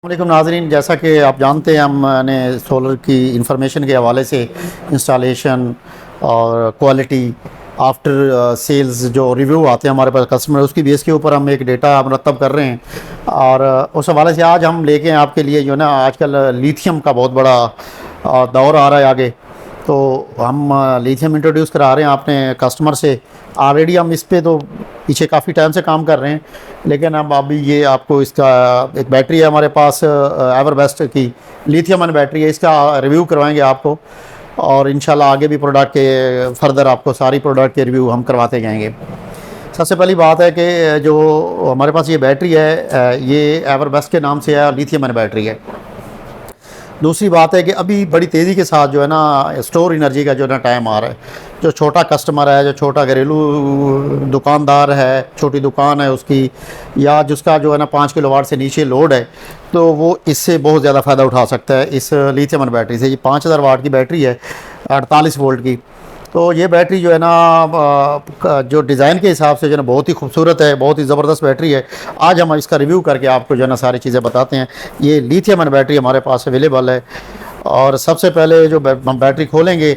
वालेकुम नाज़रीन, जैसा कि आप जानते हैं हमने सोलर की इंफॉर्मेशन के हवाले से इंस्टॉलेशन और क्वालिटी आफ्टर सेल्स जो रिव्यू आते हैं हमारे पास कस्टमर, उसकी बेस के ऊपर हम एक डेटा मुरतब कर रहे हैं। और उस हवाले से आज हम लेके हैं आपके लिए जो है ना, आजकल लिथियम का बहुत बड़ा दौर आ रहा है आगे। तो हम लिथियम इंट्रोड्यूस करा रहे हैं अपने कस्टमर से। ऑलरेडी हम इस पे तो पीछे काफ़ी टाइम से काम कर रहे हैं, लेकिन अब अभी ये आपको इसका एक बैटरी है हमारे पास एवरबेस्ट की लिथियम आयन बैटरी है, इसका रिव्यू करवाएंगे आपको। और इंशाल्लाह आगे भी प्रोडक्ट के फर्दर आपको सारी प्रोडक्ट के रिव्यू हम करवाते जाएंगे। सबसे पहली बात है कि जो हमारे पास ये बैटरी है ये एवरबेस्ट के नाम से है और लिथियम आयन बैटरी है। दूसरी बात है कि अभी बड़ी तेज़ी के साथ जो है ना स्टोर एनर्जी का जो है ना टाइम आ रहा है। जो छोटा कस्टमर है, जो छोटा घरेलू दुकानदार है, छोटी दुकान है उसकी, या जिसका जो है ना 5 किलोवाट से नीचे लोड है, तो वो इससे बहुत ज़्यादा फ़ायदा उठा सकता है इस लिथियम आयन बैटरी से। ये 5000 वाट की बैटरी है, 48 वोल्ट की। तो ये बैटरी जो है ना जो डिज़ाइन के हिसाब से जो है ना बहुत ही खूबसूरत है, बहुत ही ज़बरदस्त बैटरी है। आज हम इसका रिव्यू करके आपको जो है ना सारी चीज़ें बताते हैं। ये लिथियम आयन बैटरी हमारे पास अवेलेबल है। और सबसे पहले जो हम बैटरी खोलेंगे,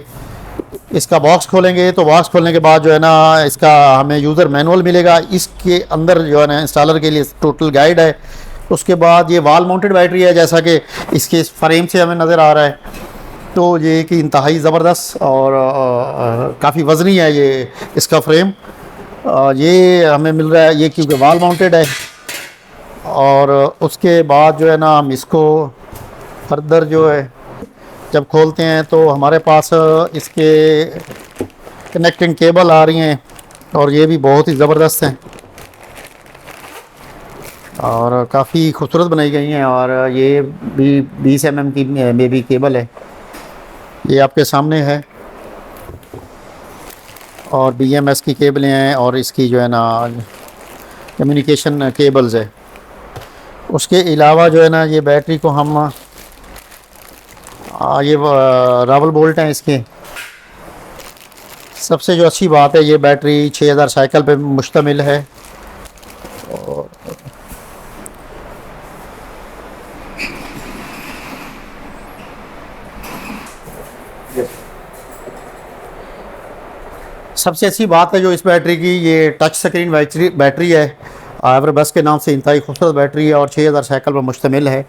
इसका बॉक्स खोलेंगे, तो बॉक्स खोलने के बाद जो है ना इसका हमें यूज़र मैनुअल मिलेगा। इसके अंदर जो है ना इंस्टॉलर के लिए टोटल गाइड है। उसके बाद ये वॉल माउंटेड बैटरी है, जैसा कि इसके फ्रेम से हमें नज़र आ रहा है। तो ये कि इंतहाई ज़बरदस्त और काफ़ी वज़नी है ये इसका फ्रेम। ये हमें मिल रहा है ये क्योंकि वॉल माउंटेड है। और उसके बाद जो है ना हम इसको फर्दर जो है जब खोलते हैं तो हमारे पास इसके कनेक्टिंग केबल आ रही हैं, और ये भी बहुत ही ज़बरदस्त हैं और काफ़ी खूबसूरत बनाई गई हैं। और ये भी 20 mm की बेबी केबल है, ये आपके सामने है। और BMS की केबलें हैं और इसकी जो है ना कम्युनिकेशन केबल्स है। उसके अलावा जो है ना ये बैटरी को हम ये रावल बोल्ट हैं इसके। सबसे जो अच्छी बात है, ये बैटरी 6000 साइकिल पे मुश्तमिल है। और सबसे अच्छी बात है जो इस बैटरी की, ये टच स्क्रीन बैटरी है। एवरबेस्ट के नाम से इंतहाई खूबसूरत बैटरी है और 6000 साइकिल पर मुश्तमिल है।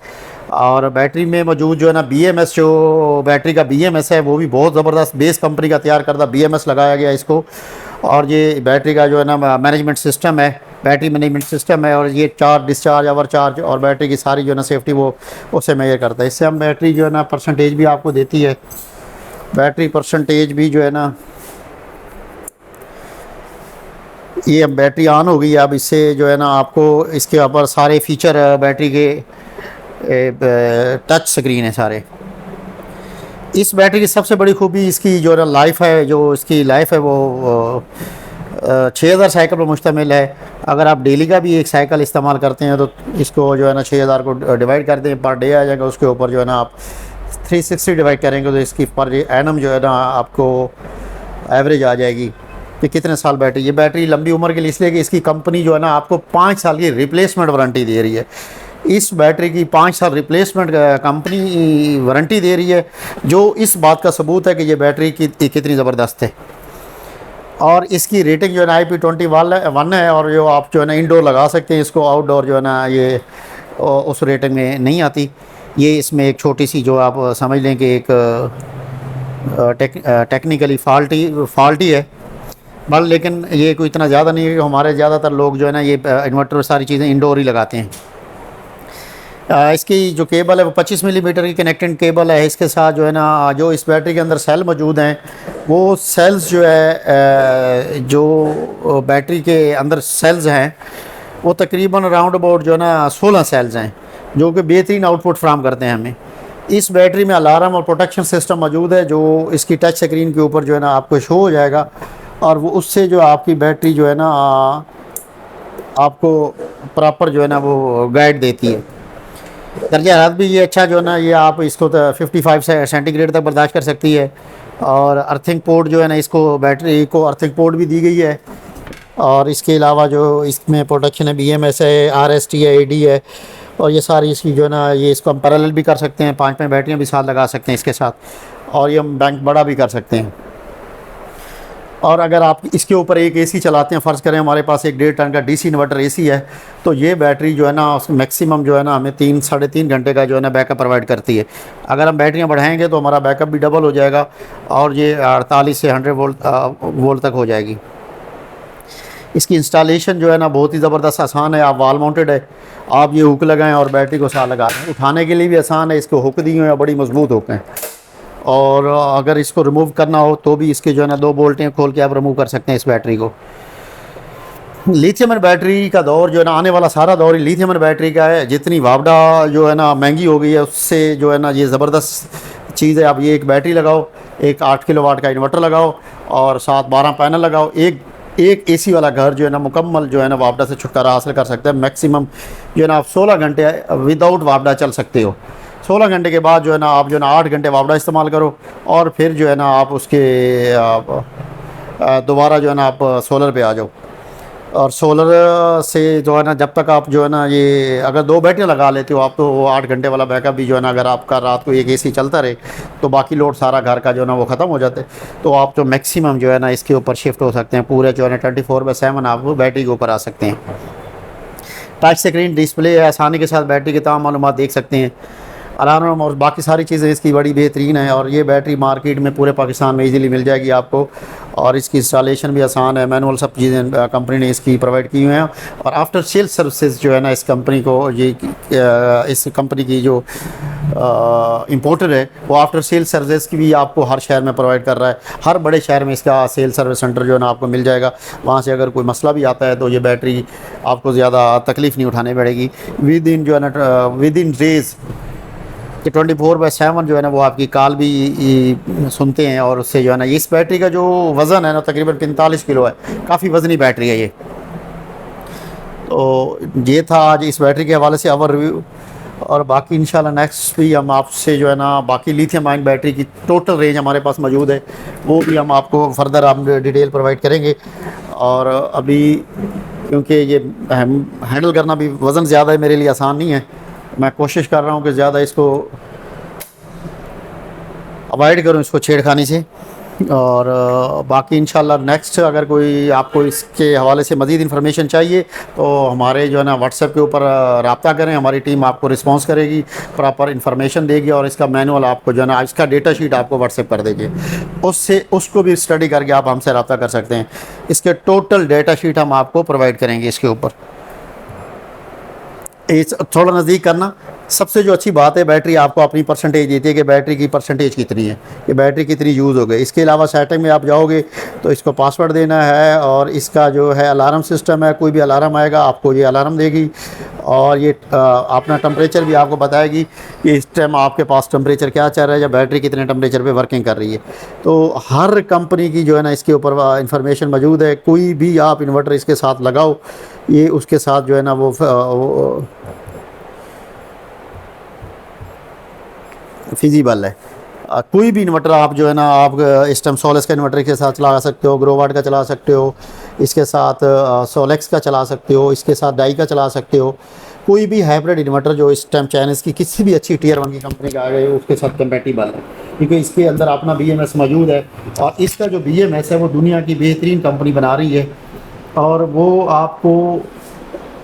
और बैटरी में मौजूद जो है ना BMS, जो बैटरी का BMS है वो भी बहुत ज़बरदस्त बेस कंपनी का तैयार करदा BMS लगाया गया इसको। और ये बैटरी का जो है ना मैनेजमेंट सिस्टम है, बैटरी मैनेजमेंट सिस्टम है। और ये चार्ज, डिस्चार्ज, ओवर चार्ज और बैटरी की सारी जो है ना सेफ्टी वो उससे मेजर करता है। इससे हम बैटरी जो है ना परसेंटेज भी आपको देती है। बैटरी परसेंटेज भी जो है ना, ये अब बैटरी ऑन हो गई। अब इससे जो है ना आपको इसके ऊपर सारे फीचर बैटरी के टच स्क्रीन है सारे। इस बैटरी की सबसे बड़ी खूबी इसकी जो है ना लाइफ है, जो इसकी लाइफ है वो 6000 साइकिल पर मुश्तमिल है। अगर आप डेली का भी एक साइकिल इस्तेमाल करते हैं तो इसको जो है ना 6000 को डिवाइड कर दें, पर डे आ जाएगा। उसके ऊपर जो है ना आप 360 डिवाइड करेंगे तो इसकी पर एनम जो है ना आपको एवरेज आ जाएगी कि कितने साल बैटरी। ये बैटरी लंबी उम्र के लिए इसलिए कि इसकी कंपनी जो है ना आपको 5 साल की रिप्लेसमेंट वारंटी दे रही है। इस बैटरी की 5 साल रिप्लेसमेंट कंपनी वारंटी दे रही है, जो इस बात का सबूत है कि ये बैटरी की कितनी ज़बरदस्त है। और इसकी रेटिंग जो है ना IP21 है। और जो आप जो है ना इंडोर लगा सकते हैं इसको, आउटडोर जो है ना ये उस रेटिंग में नहीं आती। ये इसमें एक छोटी सी जो आप समझ लें कि एक टेक्निकली फॉल्टी है, बल लेकिन ये कोई इतना ज़्यादा नहीं है कि हमारे ज़्यादातर लोग जो है ना ये इन्वर्टर सारी चीज़ें इंडोर ही लगाते हैं। इसकी जो केबल है वो 25 मिलीमीटर की कनेक्टिंग केबल है। इसके साथ जो है ना जो इस बैटरी के अंदर सेल मौजूद हैं, वो सेल्स जो है जो बैटरी के अंदर सेल्स हैं वो तकरीबन राउंड अबाउट जो है ना 16 सेल्स हैं, जो कि बेहतरीन आउटपुट फ्राहम करते हैं हमें। इस बैटरी में अलार्म और प्रोटेक्शन सिस्टम मौजूद है, जो इसकी टच स्क्रीन के ऊपर जो है ना आपको शो हो जाएगा। और वो उससे जो आपकी बैटरी जो है ना आपको प्रॉपर जो है ना वो गाइड देती है। दर्जा हरारत भी ये अच्छा जो है ना, ये आप इसको 55 सेंटीग्रेड तक बर्दाश्त कर सकती है। और अर्थिंग पोर्ट जो है ना, इसको बैटरी को अर्थिंग पोर्ट भी दी गई है। और इसके अलावा जो इसमें प्रोटेक्शन है BMS है, RST है, AD है। और ये सारी इसकी जो है ना, ये इसको हम पैरेलल भी कर सकते हैं, 5 बैटरियाँ भी साथ लगा सकते हैं इसके साथ, और ये हम बैंक बड़ा भी कर सकते हैं। और अगर आप इसके ऊपर एक एसी चलाते हैं, फ़र्ज़ करें हमारे पास एक 1.5 टन का डीसी इन्वर्टर एसी है, तो ये बैटरी जो है ना मैक्सिमम जो है ना हमें 3-3.5 घंटे का जो है ना बैकअप प्रोवाइड करती है। अगर हम बैटरियाँ बढ़ाएंगे तो हमारा बैकअप भी डबल हो जाएगा और ये 48 से 100 वोल्ट तक हो जाएगी। इसकी इंस्टॉलेशन जो है ना बहुत ही ज़बरदस्त आसान है। आप वॉल माउंटेड है, आप ये हुक लगाएं और बैटरी को साथ लगा दें। उठाने के लिए भी आसान है, इसको हुक दी हुई है, बड़ी मजबूत हुक हैं। और अगर इसको रिमूव करना हो तो भी इसके जो है ना 2 बोल्टें खोल के आप रिमूव कर सकते हैं इस बैटरी को। लिथियम बैटरी का दौर जो है ना, आने वाला सारा दौर ही लिथियम बैटरी का है। जितनी वापडा जो है ना महंगी हो गई है, उससे जो है ना ये ज़बरदस्त चीज़ है। आप ये एक बैटरी लगाओ, एक 8 किलोवाट का इन्वर्टर लगाओ और साथ 12 पैनल लगाओ, एक एसी वाला घर जो है ना मुकम्मल जो है ना वापडा से छुटकारा हासिल कर सकते हैं। मैक्सिमम जो है ना आप 16 घंटे विदाउट वापडा चल सकते हो। 16 घंटे के बाद जो है ना आप जो है ना 8 घंटे वापडा इस्तेमाल करो और फिर जो है ना आप उसके दोबारा जो है ना आप सोलर पे आ जाओ। और सोलर से जो है ना जब तक आप जो है ना ये अगर 2 बैटरियाँ लगा लेते हो आप, तो वो 8 घंटे वाला बैकअप भी जो है ना, अगर आपका रात को एक एसी चलता रहे तो बाकी लोड सारा घर का जो है ना वो ख़त्म हो जाते, तो आप तो मैक्सिमम जो है ना इसके ऊपर शिफ्ट हो सकते हैं। पूरे जो है ना 24/7 आप बैटरी के ऊपर आ सकते हैं। टच स्क्रीन डिस्प्ले है, आसानी के साथ बैटरी की तमाम मालूमात देख सकते हैं। अलार्म और बाकी सारी चीज़ें इसकी बड़ी बेहतरीन है और ये बैटरी मार्केट में पूरे पाकिस्तान में इजीली मिल जाएगी आपको। और इसकी इंस्टॉलेशन भी आसान है, मैनुअल सब चीज़ें कंपनी ने इसकी प्रोवाइड की हुई हैं। और आफ्टर सेल सर्विसेज जो है ना इस कंपनी को, ये इस कंपनी की जो इंपोर्टर है वो आफ्टर सेल सर्विस की भी आपको हर शहर में प्रोवाइड कर रहा है। हर बड़े शहर में इसका सेल सर्विस सेंटर जो है ना आपको मिल जाएगा। वहाँ से अगर कोई मसला भी आता है तो ये बैटरी आपको ज़्यादा तकलीफ़ नहीं उठानी पड़ेगी। विद इन जो है ना विद इन डेज़ कि 24/7 जो है ना वो आपकी कॉल भी सुनते हैं। और उससे जो है ना इस बैटरी का जो वज़न है ना तकरीबन 45 किलो है, काफ़ी वज़नी बैटरी है ये। तो ये था आज इस बैटरी के हवाले से अवर रिव्यू। और बाकी इंशाल्लाह नेक्स्ट भी हम आपसे जो है ना बाकी लिथियम आयन बैटरी की टोटल रेंज हमारे पास मौजूद है, वो भी हम आपको फर्दर हम डिटेल प्रोवाइड करेंगे। और अभी क्योंकि ये हैंडल करना भी वज़न ज़्यादा है, मेरे लिए आसान नहीं है। मैं कोशिश कर रहा हूँ कि ज़्यादा इसको अवॉइड करूँ, इसको छेड़खानी से। और बाकी इंशाल्लाह नेक्स्ट अगर कोई आपको इसके हवाले से मज़ीद इन्फॉर्मेशन चाहिए तो हमारे जो है ना व्हाट्सएप के ऊपर रब्ता करें, हमारी टीम आपको रिस्पांस करेगी, प्रॉपर इन्फॉर्मेशन देगी और इसका मैनुअल आपको जो है ना इसका डेटा शीट आपको व्हाट्सएप कर देगी। उससे उसको भी स्टडी करके आप हमसे रब्ता कर सकते हैं। इसके टोटल डेटा शीट हम आपको प्रोवाइड करेंगे इसके ऊपर। थोड़ा नज़दीक करना, सबसे जो अच्छी बात है बैटरी आपको अपनी परसेंटेज देती है कि बैटरी की परसेंटेज कितनी है, कि बैटरी कितनी यूज़ हो गई। इसके अलावा सेटिंग में आप जाओगे तो इसको पासवर्ड देना है और इसका जो है अलार्म सिस्टम है, कोई भी अलार्म आएगा आपको ये अलार्म देगी। और ये अपना टेम्परेचर भी आपको बताएगी कि इस टाइम आपके पास टेम्परेचर क्या चल रहा है या बैटरी कितने टेम्परेचर पे वर्किंग कर रही है। तो हर कंपनी की जो है ना इसके ऊपर इंफॉर्मेशन मौजूद है। कोई भी आप इन्वर्टर इसके साथ लगाओ, ये उसके साथ जो है ना वो फिजिबल है। कोई भी इन्वर्टर आप जो है ना आप इस टाइम सोलेक्स का इन्वर्टर के साथ चला सकते हो, ग्रोवाट का चला सकते हो, इसके साथ सोलेक्स का चला सकते हो, इसके साथ डाई का चला सकते हो। कोई भी हाइब्रिड इन्वर्टर जो इस टाइम चाइनीज़ की किसी भी अच्छी टियर 1 की कंपनी का आ गए उसके साथ कंपेटिबल है, क्योंकि इसके अंदर अपना BMS मौजूद है। और इसका जो BMS है वो दुनिया की बेहतरीन कंपनी बना रही है और वो आपको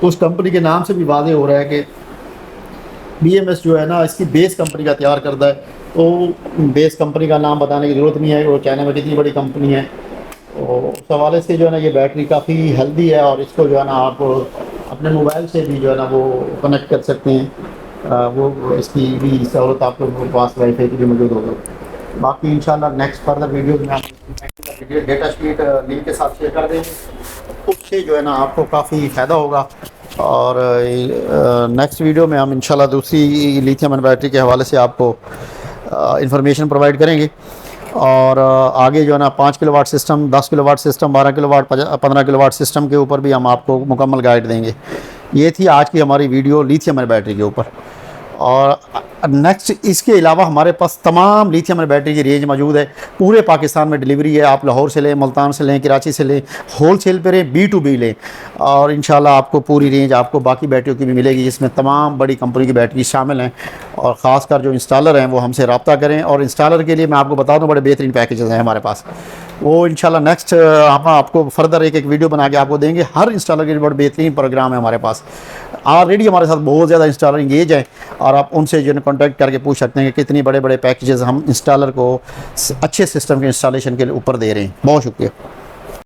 उस कंपनी के नाम से भी वाज़ेह हो रहा है कि BMS जो है ना इसकी बेस कंपनी का तैयार करता है। तो बेस कंपनी का नाम बताने की ज़रूरत नहीं है, वो चाइना में कितनी बड़ी कंपनी है। तो उस हवाले से जो है ना ये बैटरी काफ़ी हेल्दी है और इसको जो है ना आप अपने मोबाइल से भी जो है ना वो कनेक्ट कर सकते हैं। वो इसकी भी सहूलत आप लोगों के पास वाईफाई की भी मौजूद होगा। बाकी इंशाल्लाह नेक्स्ट फर्दर वीडियो में आप डेटा शीट लिंक के साथ शेयर कर देंगे, उससे जो है ना आपको काफ़ी फ़ायदा होगा। और नेक्स्ट वीडियो में हम इंशाल्लाह दूसरी लिथियम आयन बैटरी के हवाले से आपको इंफॉर्मेशन प्रोवाइड करेंगे। और आगे जो है ना 5 kilowatt system, 10 kilowatt system, 12 kilowatt, 15 kilowatt system के ऊपर भी हम आपको मुकम्मल गाइड देंगे। ये थी आज की हमारी वीडियो लिथियम आयन बैटरी के ऊपर। और नेक्स्ट इसके अलावा हमारे पास तमाम लिथियम आयन बैटरी की रेंज मौजूद है। पूरे पाकिस्तान में डिलीवरी है। आप लाहौर से लें, मुल्तान से लें, कराची से लें, होल सेल पे लें, B2B लें, और इंशाल्लाह आपको पूरी रेंज आपको बाकी बैटरियों की भी मिलेगी, जिसमें तमाम बड़ी कंपनी की बैटरी शामिल हैं। और ख़ासकर जो इंस्टॉलर हैं वो हमसे रब्ता करें। और इंस्टॉलर के लिए मैं आपको बता दूँ, बड़े बेहतरीन पैकेजेस हैं हमारे पास। वो इंशाल्लाह नेक्स्ट हम आपको फर्दर एक वीडियो बना के आपको देंगे। हर इंस्टॉलर के लिए बड़ा बेहतरीन प्रोग्राम है हमारे पास। ऑलरेडी हमारे साथ बहुत ज़्यादा इंस्टॉलर इंगेज हैं, और आप उनसे जो है कॉन्टैक्ट करके पूछ सकते हैं कि कितनी बड़े बड़े पैकेजेस हम इंस्टॉलर को अच्छे सिस्टम के इंस्टॉलेशन के ऊपर दे रहे हैं। बहुत शुक्रिया।